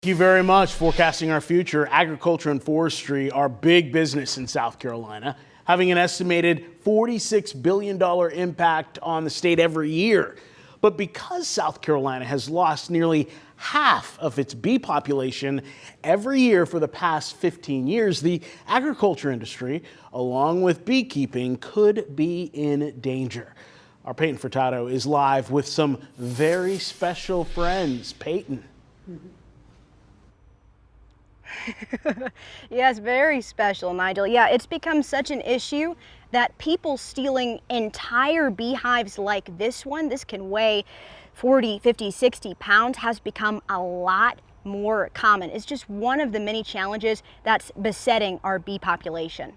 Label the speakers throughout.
Speaker 1: Thank you very much. Forecasting our future, agriculture and forestry are big business in South Carolina, having an estimated $46 billion impact on the state every year. But because South Carolina has lost nearly half of its bee population every year for the past 15 years, the agriculture industry, along with beekeeping, could be in danger. Our Peyton Furtado is live with some very special friends. Peyton.
Speaker 2: Yes, very special, Nigel. Yeah, it's become such an issue that people stealing entire beehives like this one, this can weigh 40, 50, 60 pounds, has become a lot more common. It's just one of the many challenges that's besetting our bee population.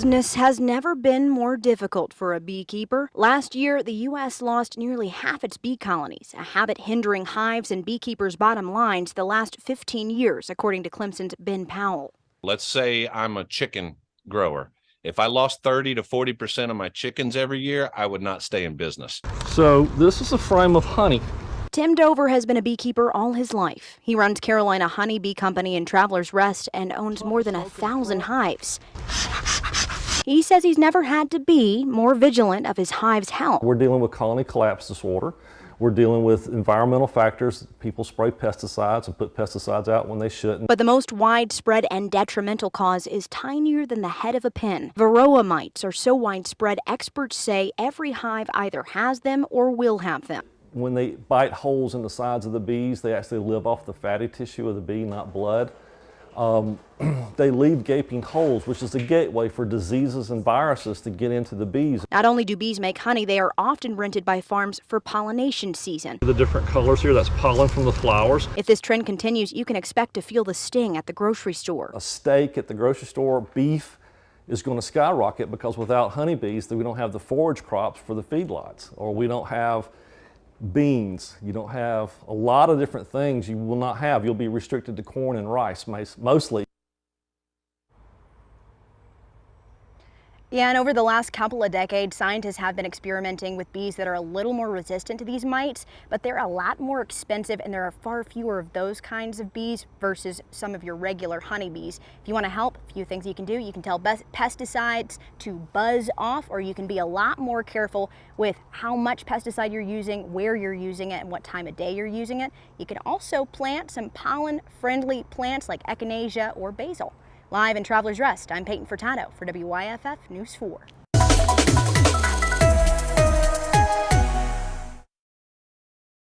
Speaker 2: Business has never been more difficult for a beekeeper. Last year, the U.S. lost nearly half its bee colonies, a habit hindering hives and beekeepers' bottom lines the last 15 years, according to Clemson's Ben Powell.
Speaker 3: Let's say I'm a chicken grower. If I lost 30 to 40% of my chickens every year, I would not stay in business.
Speaker 4: So this is a frame of honey.
Speaker 2: Tim Dover has been a beekeeper all his life. He runs Carolina Honey Bee Company in Travelers Rest and owns more than 1,000 hives. He says he's never had to be more vigilant of his hive's health.
Speaker 4: We're dealing with colony collapse disorder. We're dealing with environmental factors. People spray pesticides and put pesticides out when they shouldn't.
Speaker 2: But the most widespread and detrimental cause is tinier than the head of a pin. Varroa mites are so widespread, experts say every hive either has them or will have them.
Speaker 4: When they bite holes in the sides of the bees, they actually live off the fatty tissue of the bee, not blood. They leave gaping holes, which is a gateway for diseases and viruses to get into the bees.
Speaker 2: Not only do bees make honey, they are often rented by farms for pollination season.
Speaker 4: The different colors here, that's pollen from the flowers.
Speaker 2: If this trend continues, you can expect to feel the sting at the grocery store.
Speaker 4: A steak at the grocery store, beef is going to skyrocket because without honeybees, we don't have the forage crops for the feedlots, or we don't have beans. You don't have a lot of different things you will not have. You'll be restricted to corn and rice mostly.
Speaker 2: Yeah, and over the last couple of decades, scientists have been experimenting with bees that are a little more resistant to these mites, but they're a lot more expensive and there are far fewer of those kinds of bees versus some of your regular honeybees. If you want to help, a few things you can do. You can tell pesticides to buzz off, or you can be a lot more careful with how much pesticide you're using, where you're using it, and what time of day you're using it. You can also plant some pollen-friendly plants like echinacea or basil. Live in Travelers Rest, I'm Peyton Furtado for WYFF News 4.